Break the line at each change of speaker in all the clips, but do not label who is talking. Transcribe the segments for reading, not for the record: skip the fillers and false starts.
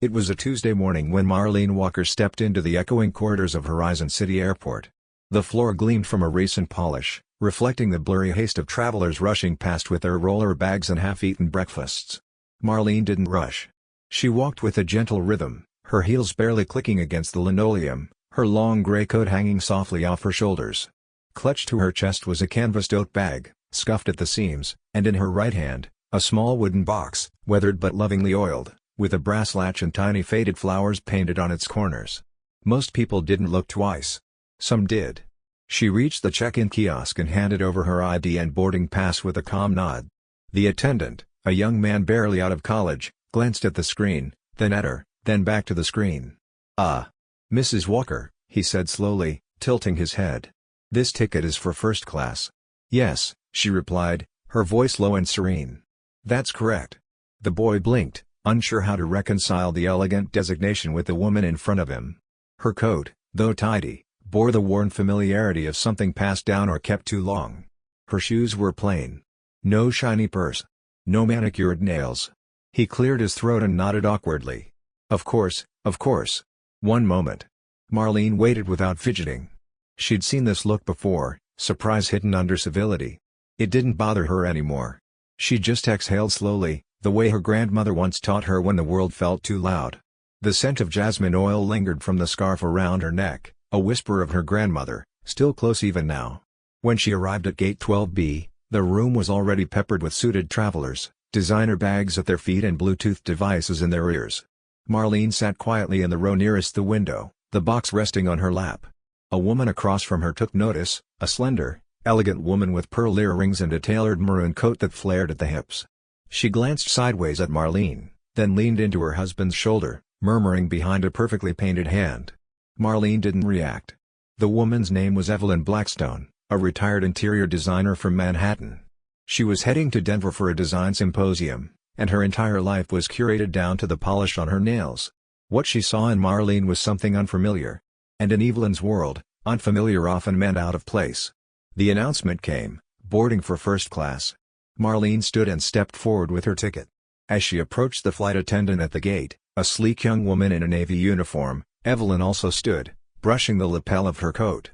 It was a Tuesday morning when Marlene Walker stepped into the echoing corridors of Horizon City Airport. The floor gleamed from a recent polish, reflecting the blurry haste of travelers rushing past with their roller bags and half-eaten breakfasts. Marlene didn't rush. She walked with a gentle rhythm, her heels barely clicking against the linoleum, her long gray coat hanging softly off her shoulders. Clutched to her chest was a canvas tote bag, scuffed at the seams, and in her right hand, a small wooden box, weathered but lovingly oiled, with a brass latch and tiny faded flowers painted on its corners. Most people didn't look twice. Some did. She reached the check-in kiosk and handed over her ID and boarding pass with a calm nod. The attendant, a young man barely out of college, glanced at the screen, then at her, then back to the screen. Mrs. Walker," he said slowly, tilting his head. "This ticket is for first class." "Yes," she replied, her voice low and serene. "That's correct." The boy blinked, unsure how to reconcile the elegant designation with the woman in front of him. Her coat, though tidy, bore the worn familiarity of something passed down or kept too long. Her shoes were plain. No shiny purse. No manicured nails. He cleared his throat and nodded awkwardly. Of course, of course." "One moment." Marlene waited without fidgeting. She'd seen this look before, surprise hidden under civility. It didn't bother her anymore. She just exhaled slowly, the way her grandmother once taught her when the world felt too loud. The scent of jasmine oil lingered from the scarf around her neck, a whisper of her grandmother, still close even now. When she arrived at Gate 12B, the room was already peppered with suited travelers, designer bags at their feet and Bluetooth devices in their ears. Marlene sat quietly in the row nearest the window, the box resting on her lap. A woman across from her took notice, a slender, elegant woman with pearl earrings and a tailored maroon coat that flared at the hips. She glanced sideways at Marlene, then leaned into her husband's shoulder, murmuring behind a perfectly painted hand. Marlene didn't react. The woman's name was Evelyn Blackstone, a retired interior designer from Manhattan. She was heading to Denver for a design symposium, and her entire life was curated down to the polish on her nails. What she saw in Marlene was something unfamiliar. And in Evelyn's world, unfamiliar often meant out of place. The announcement came, boarding for first class. Marlene stood and stepped forward with her ticket. As she approached the flight attendant at the gate, a sleek young woman in a navy uniform, Evelyn also stood, brushing the lapel of her coat.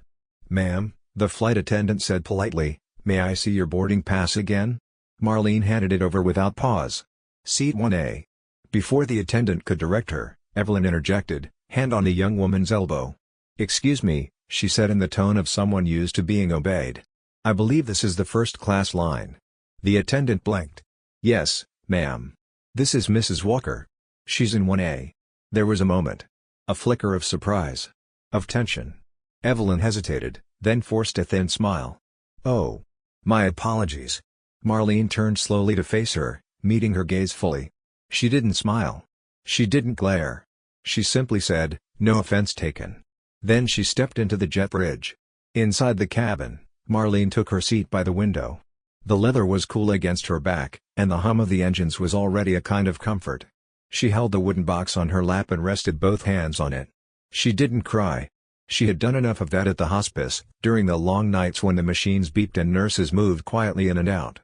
"Ma'am," the flight attendant said politely, "may I see your boarding pass again?" Marlene handed it over without pause. "Seat 1A." Before the attendant could direct her, Evelyn interjected, hand on the young woman's elbow. "Excuse me," she said in the tone of someone used to being obeyed. "I believe this is the first-class line." The attendant blinked. "Yes, ma'am. This is Mrs. Walker. She's in 1A." There was a moment. A flicker of surprise. Of tension. Evelyn hesitated, then forced a thin smile. "Oh. My apologies." Marlene turned slowly to face her, meeting her gaze fully. She didn't smile. She didn't glare. She simply said, "No offense taken." Then she stepped into the jet bridge. Inside the cabin, Marlene took her seat by the window. The leather was cool against her back, and the hum of the engines was already a kind of comfort. She held the wooden box on her lap and rested both hands on it. She didn't cry. She had done enough of that at the hospice, during the long nights when the machines beeped and nurses moved quietly in and out.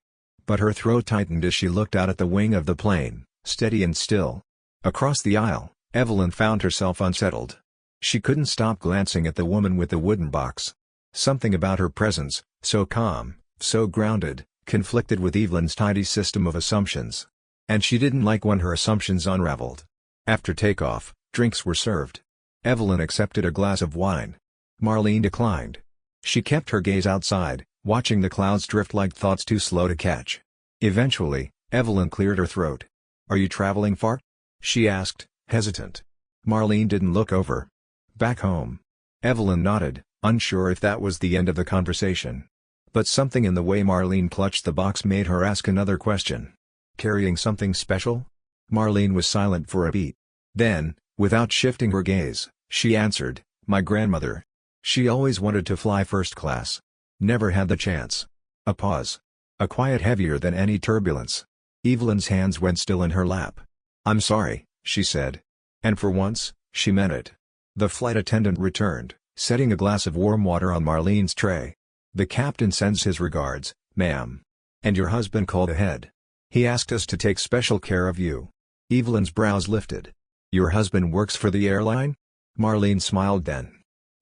But her throat tightened as she looked out at the wing of the plane, steady and still. Across the aisle, Evelyn found herself unsettled. She couldn't stop glancing at the woman with the wooden box. Something about her presence, so calm, so grounded, conflicted with Evelyn's tidy system of assumptions. And she didn't like when her assumptions unraveled. After takeoff, drinks were served. Evelyn accepted a glass of wine. Marlene declined. She kept her gaze outside, watching the clouds drift like thoughts too slow to catch. Eventually, Evelyn cleared her throat. "Are you traveling far?" she asked, hesitant. Marlene didn't look over. "Back home." Evelyn nodded, unsure if that was the end of the conversation. But something in the way Marlene clutched the box made her ask another question. "Carrying something special?" Marlene was silent for a beat. Then, without shifting her gaze, she answered, "My grandmother. She always wanted to fly first class. Never had the chance." A pause. A quiet heavier than any turbulence. Evelyn's hands went still in her lap. "I'm sorry," she said. And for once, she meant it. The flight attendant returned, setting a glass of warm water on Marlene's tray. "The captain sends his regards, ma'am. And your husband called ahead. He asked us to take special care of you." Evelyn's brows lifted. Your husband works for the airline? Marlene smiled then.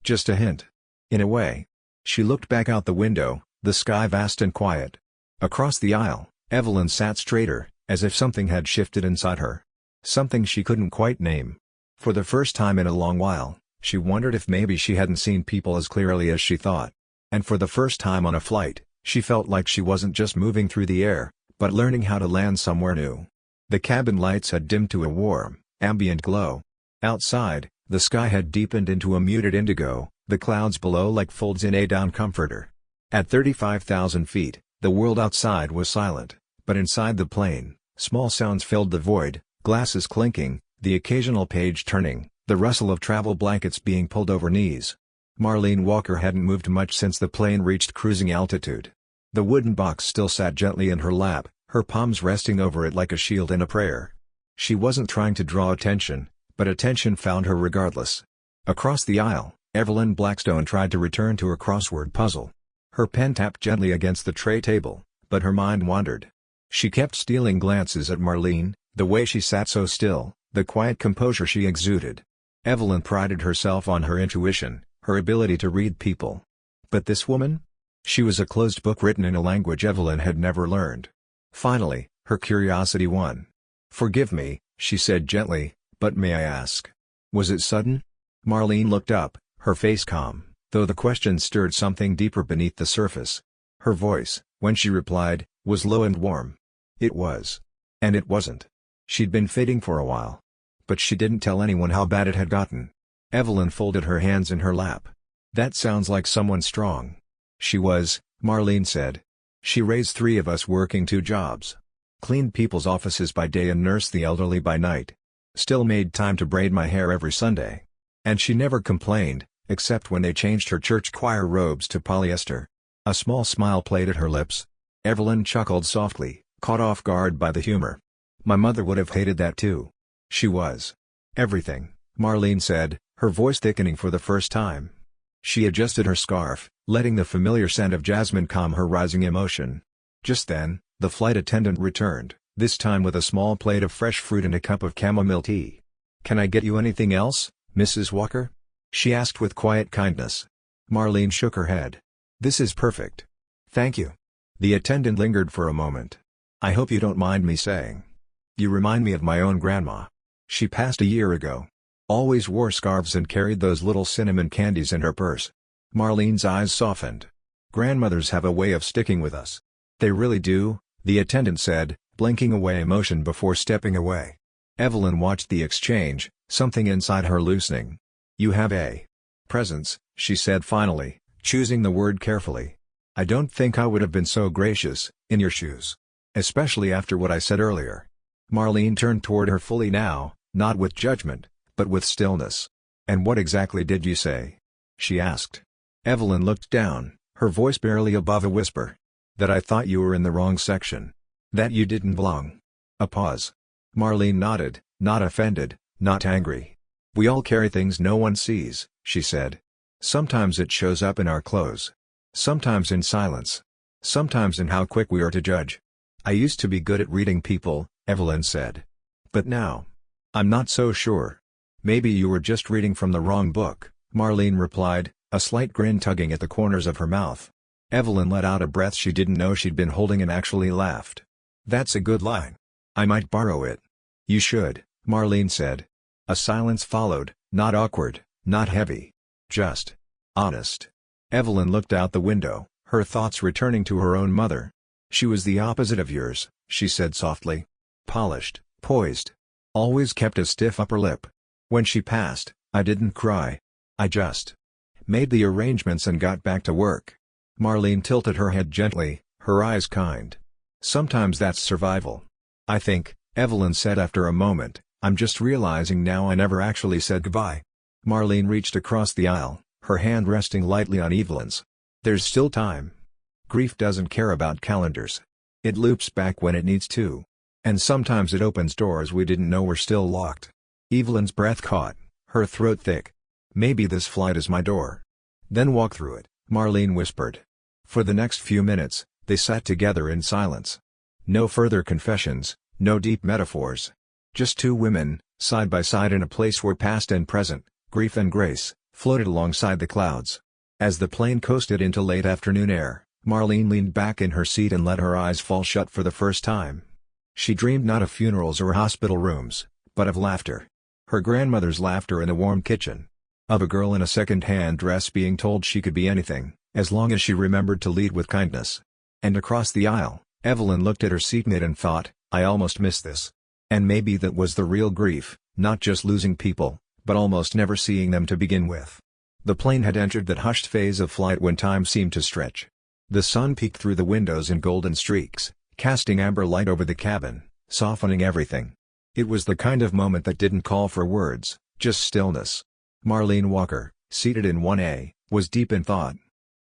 Just a hint. In a way. She looked back out the window, the sky vast and quiet. Across the aisle, Evelyn sat straighter, as if something had shifted inside her. Something she couldn't quite name. For the first time in a long while, she wondered if maybe she hadn't seen people as clearly as she thought. And for the first time on a flight, she felt like she wasn't just moving through the air, but learning how to land somewhere new. The cabin lights had dimmed to a warm, ambient glow. Outside, the sky had deepened into a muted indigo, the clouds below like folds in a down comforter. At 35,000 feet, the world outside was silent, but inside the plane, small sounds filled the void, glasses clinking, the occasional page turning, the rustle of travel blankets being pulled over knees. Marlene Walker hadn't moved much since the plane reached cruising altitude. The wooden box still sat gently in her lap, her palms resting over it like a shield in a prayer. She wasn't trying to draw attention, but attention found her regardless. Across the aisle, Evelyn Blackstone tried to return to her crossword puzzle. Her pen tapped gently against the tray table, but her mind wandered. She kept stealing glances at Marlene, the way she sat so still, the quiet composure she exuded. Evelyn prided herself on her intuition, her ability to read people. But this woman? She was a closed book written in a language Evelyn had never learned. Finally, her curiosity won. "Forgive me," she said gently, "but may I ask? Was it sudden?" Marlene looked up, her face calm, though the question stirred something deeper beneath the surface. Her voice, when she replied, was low and warm. It was. And it wasn't. She'd been fading for a while. But she didn't tell anyone how bad it had gotten. Evelyn folded her hands in her lap. "That sounds like someone strong." "She was," Marlene said. "She raised 3 of us working 2 jobs. Cleaned people's offices by day and nursed the elderly by night. Still made time to braid my hair every Sunday. And she never complained, except when they changed her church choir robes to polyester." A small smile played at her lips. Evelyn chuckled softly, caught off guard by the humor. "My mother would have hated that too." "She was. Everything," Marlene said, her voice thickening for the first time. She adjusted her scarf, letting the familiar scent of jasmine calm her rising emotion. Just then, the flight attendant returned, this time with a small plate of fresh fruit and a cup of chamomile tea. "Can I get you anything else, Mrs. Walker?" she asked with quiet kindness. Marlene shook her head. "This is perfect. Thank you." The attendant lingered for a moment. "I hope you don't mind me saying. You remind me of my own grandma. She passed a year ago. Always wore scarves and carried those little cinnamon candies in her purse." Marlene's eyes softened. "Grandmothers have a way of sticking with us." "They really do," the attendant said, blinking away emotion before stepping away. Evelyn watched the exchange, something inside her loosening. "You have a presence," she said finally, choosing the word carefully. "I don't think I would have been so gracious, in your shoes. Especially after what I said earlier." Marlene turned toward her fully now, not with judgment, but with stillness. "And what exactly did you say?" she asked. Evelyn looked down, her voice barely above a whisper. "That I thought you were in the wrong section. That you didn't belong." A pause. Marlene nodded, not offended, not angry. "We all carry things no one sees," she said. "Sometimes it shows up in our clothes. Sometimes in silence. Sometimes in how quick we are to judge." "I used to be good at reading people," Evelyn said. "But now, I'm not so sure." "Maybe you were just reading from the wrong book," Marlene replied, a slight grin tugging at the corners of her mouth. Evelyn let out a breath she didn't know she'd been holding and actually laughed. "That's a good line. I might borrow it." "You should," Marlene said. A silence followed, not awkward, not heavy. Just honest. Evelyn looked out the window, her thoughts returning to her own mother. "She was the opposite of yours," she said softly. "Polished, poised. Always kept a stiff upper lip. When she passed, I didn't cry. I just made the arrangements and got back to work." Marlene tilted her head gently, her eyes kind. "Sometimes that's survival. I think," Evelyn said after a moment, "I'm just realizing now I never actually said goodbye." Marlene reached across the aisle, her hand resting lightly on Evelyn's. "There's still time. Grief doesn't care about calendars. It loops back when it needs to. And sometimes it opens doors we didn't know were still locked." Evelyn's breath caught, her throat thick. "Maybe this flight is my door." "Then walk through it," Marlene whispered. For the next few minutes, they sat together in silence. No further confessions, no deep metaphors. Just two women, side by side in a place where past and present, grief and grace, floated alongside the clouds. As the plane coasted into late afternoon air, Marlene leaned back in her seat and let her eyes fall shut for the first time. She dreamed not of funerals or hospital rooms, but of laughter. Her grandmother's laughter in a warm kitchen. Of a girl in a second-hand dress being told she could be anything, as long as she remembered to lead with kindness. And across the aisle, Evelyn looked at her seatmate and thought, I almost missed this. And maybe that was the real grief, not just losing people, but almost never seeing them to begin with. The plane had entered that hushed phase of flight when time seemed to stretch. The sun peeked through the windows in golden streaks, casting amber light over the cabin, softening everything. It was the kind of moment that didn't call for words, just stillness. Marlene Walker, seated in 1A, was deep in thought.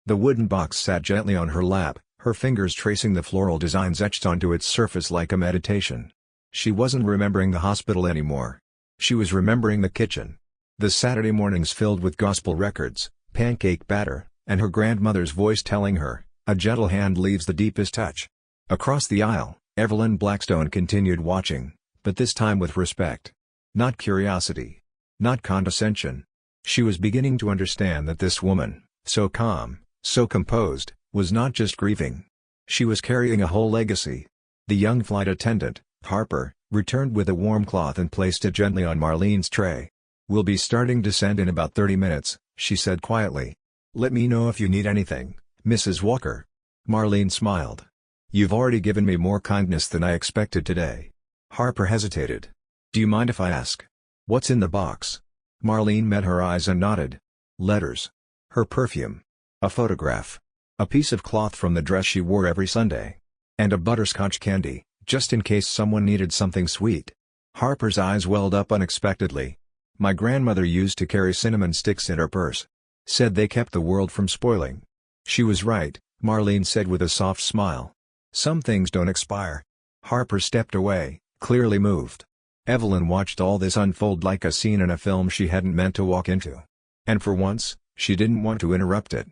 The wooden box sat gently on her lap, her fingers tracing the floral designs etched onto its surface like a meditation. She wasn't remembering the hospital anymore. She was remembering the kitchen. The Saturday mornings filled with gospel records, pancake batter, and her grandmother's voice telling her, a gentle hand leaves the deepest touch. Across the aisle, Evelyn Blackstone continued watching, but this time with respect. Not curiosity. Not condescension. She was beginning to understand that this woman, so calm, so composed, was not just grieving. She was carrying a whole legacy. The young flight attendant, Harper, returned with a warm cloth and placed it gently on Marlene's tray. We'll be starting descent in about 30 minutes, she said quietly. Let me know if you need anything, Mrs. Walker. Marlene smiled. You've already given me more kindness than I expected today. Harper hesitated. Do you mind if I ask? What's in the box? Marlene met her eyes and nodded. Letters. Her perfume. A photograph. A piece of cloth from the dress she wore every Sunday. And a butterscotch candy, just in case someone needed something sweet. Harper's eyes welled up unexpectedly. My grandmother used to carry cinnamon sticks in her purse. Said they kept the world from spoiling. She was right, Marlene said with a soft smile. Some things don't expire. Harper stepped away, clearly moved. Evelyn watched all this unfold like a scene in a film she hadn't meant to walk into. And for once, she didn't want to interrupt it.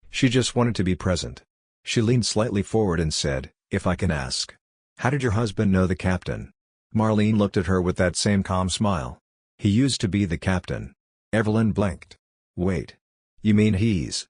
She just wanted to be present. She leaned slightly forward and said, if I can ask. How did your husband know the captain? Marlene looked at her with that same calm smile. He used to be the captain. Evelyn blinked. Wait. You mean he's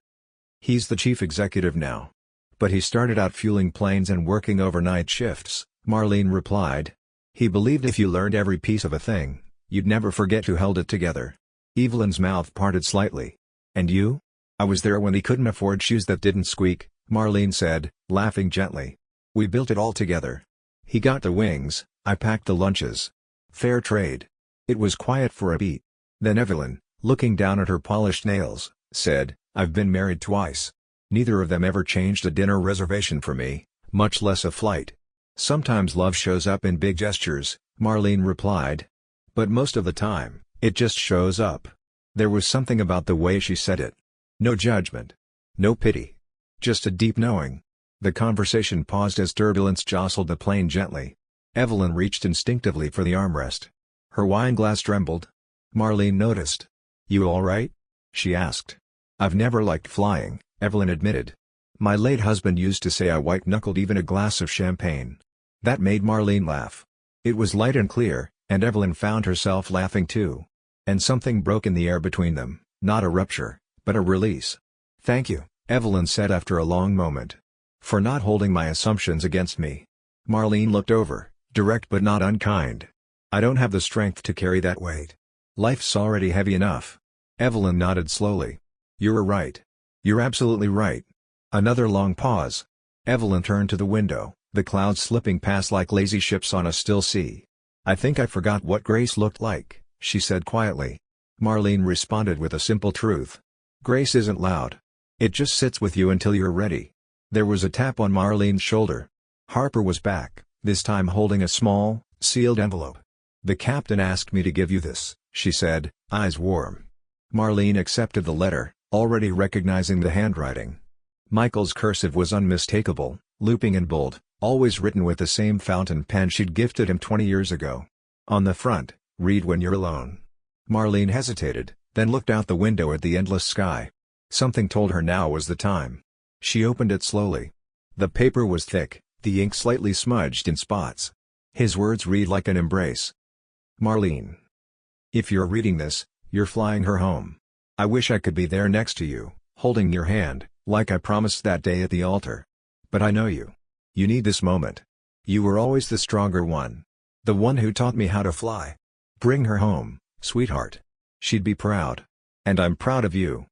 the chief executive now? But he started out fueling planes and working overnight shifts, Marlene replied. He believed if you learned every piece of a thing, you'd never forget who held it together. Evelyn's mouth parted slightly. And you? I was there when he couldn't afford shoes that didn't squeak, Marlene said, laughing gently. We built it all together. He got the wings, I packed the lunches. Fair trade. It was quiet for a beat. Then Evelyn, looking down at her polished nails, said, I've been married twice. Neither of them ever changed a dinner reservation for me, much less a flight. Sometimes love shows up in big gestures, Marlene replied. But most of the time, it just shows up. There was something about the way she said it. No judgment. No pity. Just a deep knowing. The conversation paused as turbulence jostled the plane gently. Evelyn reached instinctively for the armrest. Her wineglass trembled. Marlene noticed. You all right? She asked. I've never liked flying, Evelyn admitted. My late husband used to say I white-knuckled even a glass of champagne. That made Marlene laugh. It was light and clear, and Evelyn found herself laughing too. And something broke in the air between them, not a rupture, but a release. Thank you, Evelyn said after a long moment. For not holding my assumptions against me. Marlene looked over, direct but not unkind. I don't have the strength to carry that weight. Life's already heavy enough. Evelyn nodded slowly. You're right. You're absolutely right. Another long pause. Evelyn turned to the window, the clouds slipping past like lazy ships on a still sea. I think I forgot what grace looked like, she said quietly. Marlene responded with a simple truth. Grace isn't loud. It just sits with you until you're ready. There was a tap on Marlene's shoulder. Harper was back, this time holding a small, sealed envelope. The captain asked me to give you this, she said, eyes warm. Marlene accepted the letter, already recognizing the handwriting. Michael's cursive was unmistakable, looping in bold, always written with the same fountain pen she'd gifted him 20 years ago. On the front, read when you're alone. Marlene hesitated, then looked out the window at the endless sky. Something told her now was the time. She opened it slowly. The paper was thick, the ink slightly smudged in spots. His words read like an embrace. Marlene. If you're reading this, you're flying her home. I wish I could be there next to you, holding your hand, like I promised that day at the altar. But I know you. You need this moment. You were always the stronger one. The one who taught me how to fly. Bring her home, sweetheart. She'd be proud. And I'm proud of you.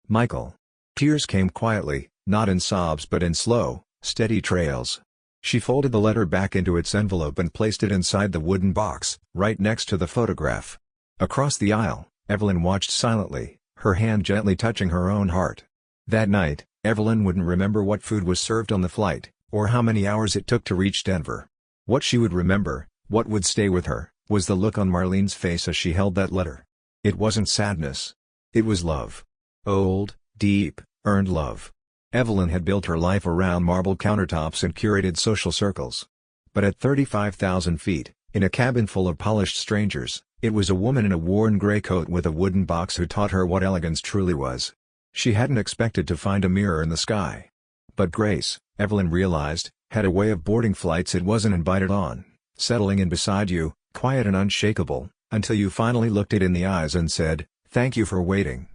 Michael. Tears came quietly, not in sobs but in slow, steady trails. She folded the letter back into its envelope and placed it inside the wooden box, right next to the photograph. Across the aisle, Evelyn watched silently, her hand gently touching her own heart. That night, Evelyn wouldn't remember what food was served on the flight, or how many hours it took to reach Denver. What she would remember, what would stay with her, was the look on Marlene's face as she held that letter. It wasn't sadness. It was love. Old, deep, earned love. Evelyn had built her life around marble countertops and curated social circles. But at 35,000 feet, in a cabin full of polished strangers, it was a woman in a worn gray coat with a wooden box who taught her what elegance truly was. She hadn't expected to find a mirror in the sky. But Grace, Evelyn realized, had a way of boarding flights it wasn't invited on, settling in beside you, quiet and unshakable, until you finally looked it in the eyes and said, "Thank you for waiting."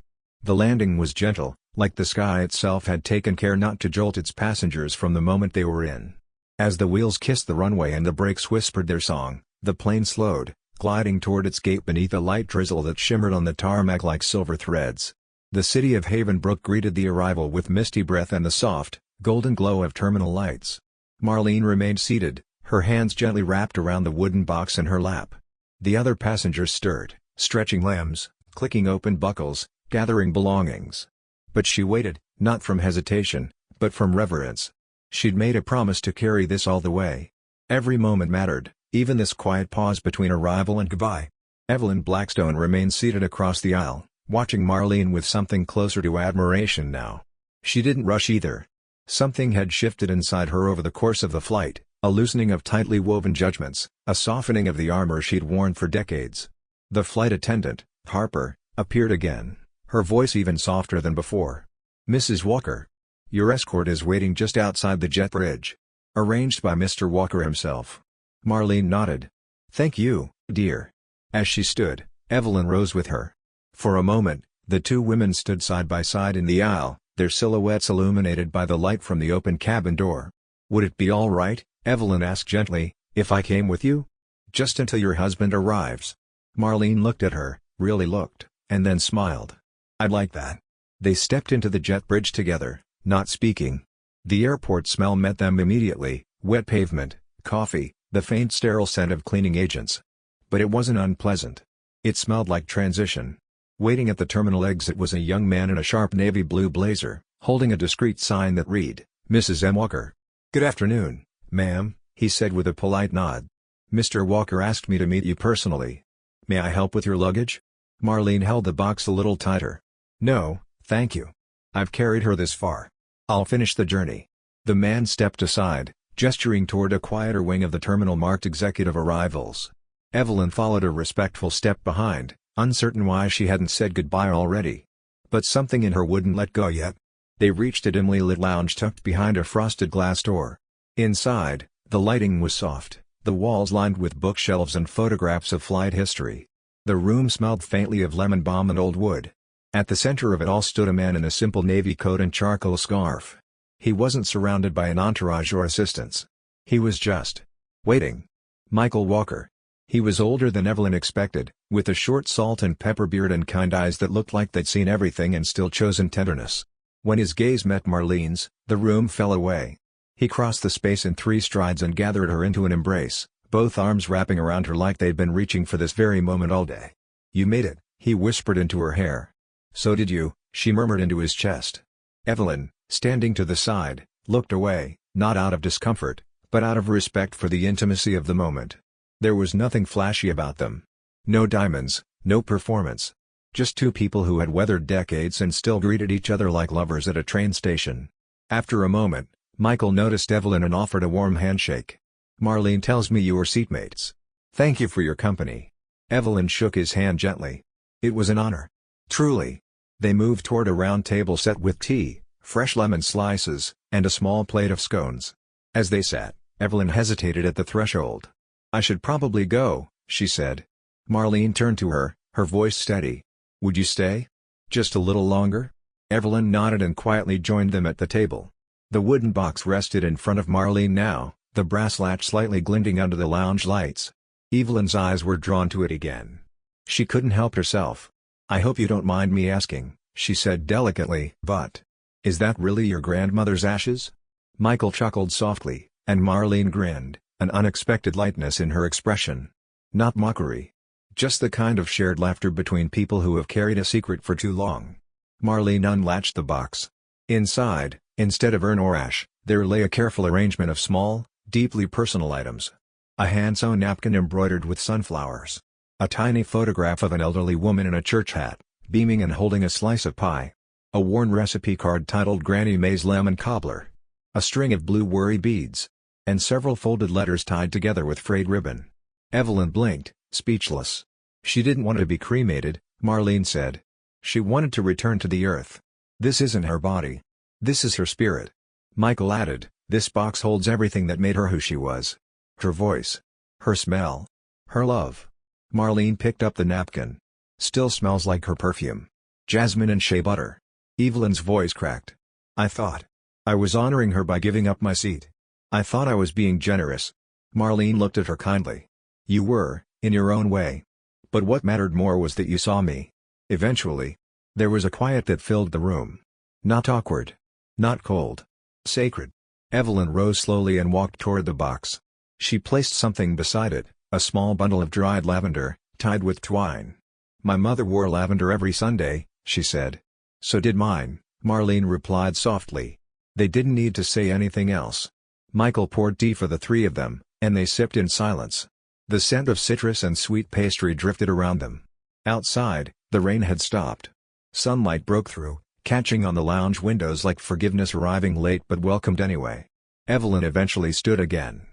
The landing was gentle, like the sky itself had taken care not to jolt its passengers from the moment they were in. As the wheels kissed the runway and the brakes whispered their song, the plane slowed, gliding toward its gate beneath a light drizzle that shimmered on the tarmac like silver threads. The city of Haven Brook greeted the arrival with misty breath and the soft, golden glow of terminal lights. Marlene remained seated, her hands gently wrapped around the wooden box in her lap. The other passengers stirred, stretching limbs, clicking open buckles, gathering belongings. But she waited, not from hesitation, but from reverence. She'd made a promise to carry this all the way. Every moment mattered, even this quiet pause between arrival and goodbye. Evelyn Blackstone remained seated across the aisle, watching Marlene with something closer to admiration now. She didn't rush either. Something had shifted inside her over the course of the flight, a loosening of tightly woven judgments, a softening of the armor she'd worn for decades. The flight attendant, Harper, appeared again, her voice even softer than before. "Mrs. Walker. Your escort is waiting just outside the jet bridge. Arranged by Mr. Walker himself." Marlene nodded. "Thank you, dear." As she stood, Evelyn rose with her. For a moment, the two women stood side by side in the aisle, their silhouettes illuminated by the light from the open cabin door. "Would it be all right," Evelyn asked gently, "if I came with you? Just until your husband arrives?" Marlene looked at her, really looked, and then smiled. "I'd like that." They stepped into the jet bridge together, not speaking. The airport smell met them immediately, wet pavement, coffee, the faint sterile scent of cleaning agents. But it wasn't unpleasant. It smelled like transition. Waiting at the terminal exit was a young man in a sharp navy blue blazer, holding a discreet sign that read, "Mrs. M. Walker." "Good afternoon, ma'am," he said with a polite nod. "Mr. Walker asked me to meet you personally. May I help with your luggage?" Marlene held the box a little tighter. "No, thank you. I've carried her this far. I'll finish the journey." The man stepped aside, gesturing toward a quieter wing of the terminal marked Executive Arrivals. Evelyn followed a respectful step behind, uncertain why she hadn't said goodbye already. But something in her wouldn't let go yet. They reached a dimly lit lounge tucked behind a frosted glass door. Inside, the lighting was soft, the walls lined with bookshelves and photographs of flight history. The room smelled faintly of lemon balm and old wood. At the center of it all stood a man in a simple navy coat and charcoal scarf. He wasn't surrounded by an entourage or assistants. He was just waiting. Michael Walker. He was older than Evelyn expected, with a short salt and pepper beard and kind eyes that looked like they'd seen everything and still chosen tenderness. When his gaze met Marlene's, the room fell away. He crossed the space in 3 strides and gathered her into an embrace, both arms wrapping around her like they'd been reaching for this very moment all day. "You made it," he whispered into her hair. "So did you," she murmured into his chest. Evelyn, standing to the side, looked away, not out of discomfort, but out of respect for the intimacy of the moment. There was nothing flashy about them. No diamonds, no performance. Just two people who had weathered decades and still greeted each other like lovers at a train station. After a moment, Michael noticed Evelyn and offered a warm handshake. "Marlene tells me you were seatmates. Thank you for your company." Evelyn shook his hand gently. "It was an honor. Truly." They moved toward a round table set with tea, fresh lemon slices, and a small plate of scones. As they sat, Evelyn hesitated at the threshold. "I should probably go," she said. Marlene turned to her, her voice steady. "Would you stay? Just a little longer?" Evelyn nodded and quietly joined them at the table. The wooden box rested in front of Marlene now, the brass latch slightly glinting under the lounge lights. Evelyn's eyes were drawn to it again. She couldn't help herself. "I hope you don't mind me asking," she said delicately. "But is that really your grandmother's ashes?" Michael chuckled softly, and Marlene grinned, an unexpected lightness in her expression. Not mockery. Just the kind of shared laughter between people who have carried a secret for too long. Marlene unlatched the box. Inside, instead of urn or ash, there lay a careful arrangement of small, deeply personal items. A hand-sewn napkin embroidered with sunflowers. A tiny photograph of an elderly woman in a church hat, beaming and holding a slice of pie. A worn recipe card titled Granny May's Lemon Cobbler. A string of blue worry beads. And several folded letters tied together with frayed ribbon. Evelyn blinked, speechless. She didn't want to be cremated, Marlene said. She wanted to return to the earth. This isn't her body. This is her spirit. Michael added, this box holds everything that made her who she was. Her voice. Her smell. Her love. Marlene picked up the napkin. Still smells like her perfume. Jasmine and shea butter. Evelyn's voice cracked. I thought I was honoring her by giving up my seat. I thought I was being generous. Marlene looked at her kindly. You were, in your own way. But what mattered more was that you saw me. Eventually. There was a quiet that filled the room. Not awkward. Not cold. Sacred. Evelyn rose slowly and walked toward the box. She placed something beside it, a small bundle of dried lavender, tied with twine. My mother wore lavender every Sunday, she said. So did mine, Marlene replied softly. They didn't need to say anything else. Michael poured tea for the three of them, and they sipped in silence. The scent of citrus and sweet pastry drifted around them. Outside, the rain had stopped. Sunlight broke through, catching on the lounge windows like forgiveness arriving late but welcomed anyway. Evelyn eventually stood again.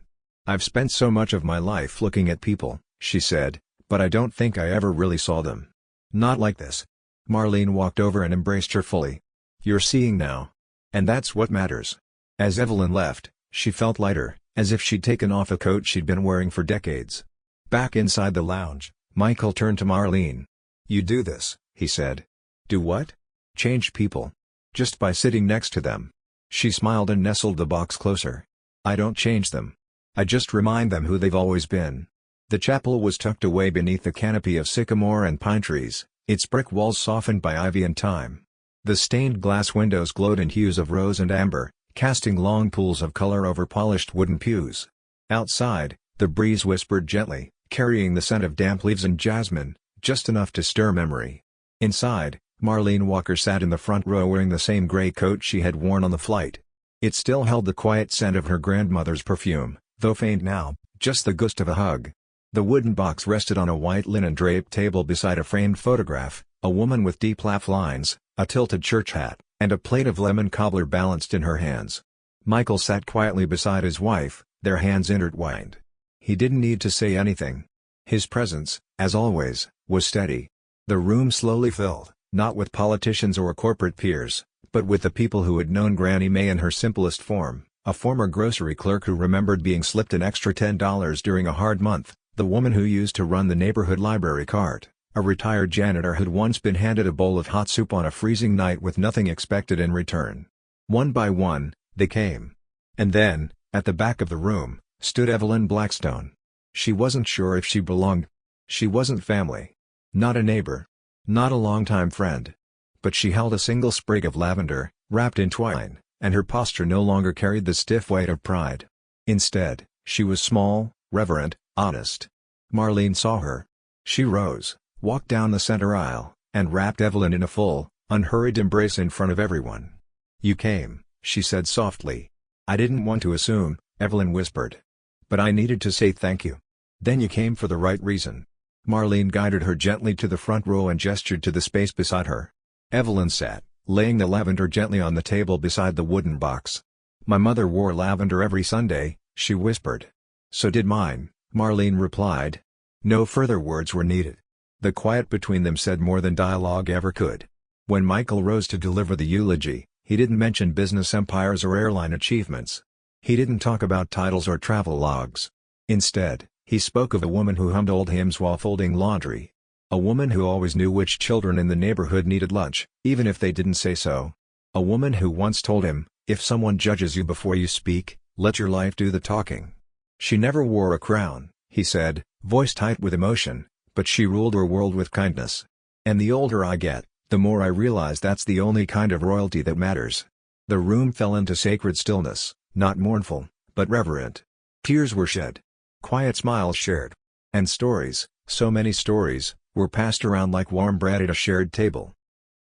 I've spent so much of my life looking at people, she said, but I don't think I ever really saw them. Not like this. Marlene walked over and embraced her fully. You're seeing now. And that's what matters. As Evelyn left, she felt lighter, as if she'd taken off a coat she'd been wearing for decades. Back inside the lounge, Michael turned to Marlene. You do this, he said. Do what? Change people. Just by sitting next to them. She smiled and nestled the box closer. I don't change them. I just remind them who they've always been. The chapel was tucked away beneath the canopy of sycamore and pine trees, its brick walls softened by ivy and time. The stained glass windows glowed in hues of rose and amber, casting long pools of color over polished wooden pews. Outside, the breeze whispered gently, carrying the scent of damp leaves and jasmine, just enough to stir memory. Inside, Marlene Walker sat in the front row wearing the same gray coat she had worn on the flight. It still held the quiet scent of her grandmother's perfume, though faint now, just the ghost of a hug. The wooden box rested on a white linen draped table beside a framed photograph, a woman with deep laugh lines, a tilted church hat, and a plate of lemon cobbler balanced in her hands. Michael sat quietly beside his wife, their hands intertwined. He didn't need to say anything. His presence, as always, was steady. The room slowly filled, not with politicians or corporate peers, but with the people who had known Granny May in her simplest form, a former grocery clerk who remembered being slipped an extra $10 during a hard month, the woman who used to run the neighborhood library cart, a retired janitor who'd once been handed a bowl of hot soup on a freezing night with nothing expected in return. One by one, they came. And then, at the back of the room, stood Evelyn Blackstone. She wasn't sure if she belonged. She wasn't family. Not a neighbor. Not a longtime friend. But she held a single sprig of lavender, wrapped in twine, and her posture no longer carried the stiff weight of pride. Instead, she was small, reverent, honest. Marlene saw her. She rose, walked down the center aisle, and wrapped Evelyn in a full, unhurried embrace in front of everyone. You came, she said softly. I didn't want to assume, Evelyn whispered. But I needed to say thank you. Then you came for the right reason. Marlene guided her gently to the front row and gestured to the space beside her. Evelyn sat, laying the lavender gently on the table beside the wooden box. My mother wore lavender every Sunday, she whispered. So did mine, Marlene replied. No further words were needed. The quiet between them said more than dialogue ever could. When Michael rose to deliver the eulogy, he didn't mention business empires or airline achievements. He didn't talk about titles or travel logs. Instead, He spoke of a woman who hummed old hymns while folding laundry. A woman who always knew which children in the neighborhood needed lunch, even if they didn't say so. A woman who once told him, "If someone judges you before you speak, let your life do the talking." She never wore a crown, he said, voice tight with emotion, but she ruled her world with kindness. And the older I get, the more I realize that's the only kind of royalty that matters. The room fell into sacred stillness, not mournful, but reverent. Tears were shed. Quiet smiles shared. And stories, so many stories, were passed around like warm bread at a shared table.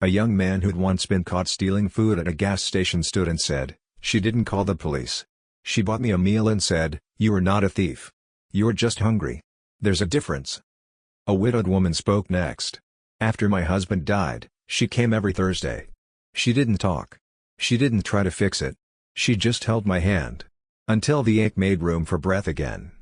A young man who'd once been caught stealing food at a gas station stood and said, "She didn't call the police. She bought me a meal and said, 'You are not a thief. You're just hungry.' There's a difference." A widowed woman spoke next. "After my husband died, she came every Thursday. She didn't talk. She didn't try to fix it. She just held my hand. Until the ache made room for breath again."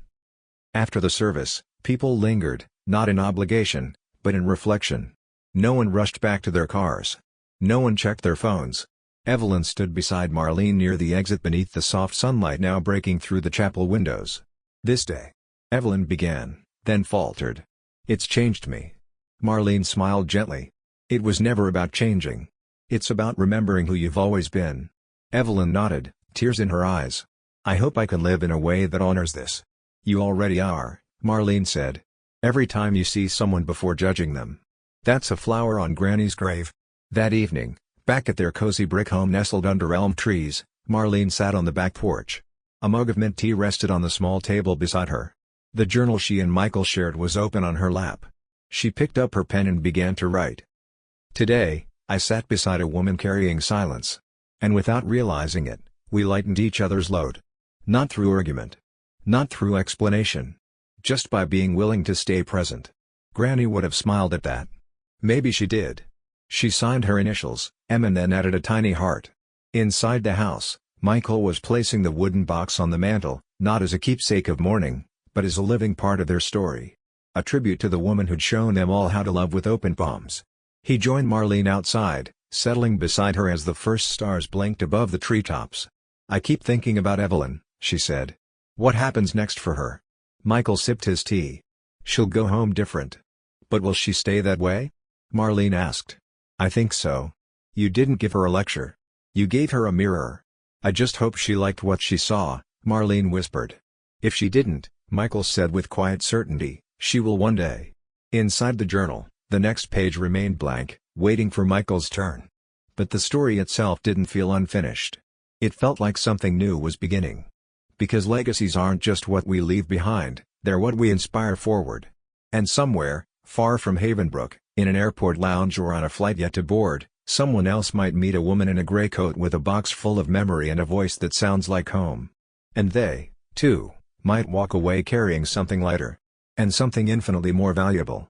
After the service, people lingered, not in obligation, but in reflection. No one rushed back to their cars. No one checked their phones. Evelyn stood beside Marlene near the exit beneath the soft sunlight now breaking through the chapel windows. "This day," Evelyn began, then faltered. "It's changed me." Marlene smiled gently. "It was never about changing. It's about remembering who you've always been." Evelyn nodded, tears in her eyes. "I hope I can live in a way that honors this." "You already are," Marlene said. "Every time you see someone before judging them. That's a flower on Granny's grave." That evening, back at their cozy brick home nestled under elm trees, Marlene sat on the back porch. A mug of mint tea rested on the small table beside her. The journal she and Michael shared was open on her lap. She picked up her pen and began to write. "Today, I sat beside a woman carrying silence. And without realizing it, we lightened each other's load. Not through argument. Not through explanation. Just by being willing to stay present." Granny would have smiled at that. Maybe she did. She signed her initials, M, and then added a tiny heart. Inside the house, Michael was placing the wooden box on the mantel, not as a keepsake of mourning, but as a living part of their story. A tribute to the woman who'd shown them all how to love with open palms. He joined Marlene outside, settling beside her as the first stars blinked above the treetops. "I keep thinking about Evelyn," she said. "What happens next for her?" Michael sipped his tea. "She'll go home different. But will she stay that way?" Marlene asked. "I think so. You didn't give her a lecture. You gave her a mirror. I just hope she liked what she saw," Marlene whispered. "If she didn't," Michael said with quiet certainty, "she will one day." Inside the journal, the next page remained blank, waiting for Michael's turn. But the story itself didn't feel unfinished. It felt like something new was beginning. Because legacies aren't just what we leave behind, they're what we inspire forward. And somewhere, far from Havenbrook, in an airport lounge or on a flight yet to board, someone else might meet a woman in a gray coat with a box full of memory and a voice that sounds like home. And they, too, might walk away carrying something lighter. And something infinitely more valuable.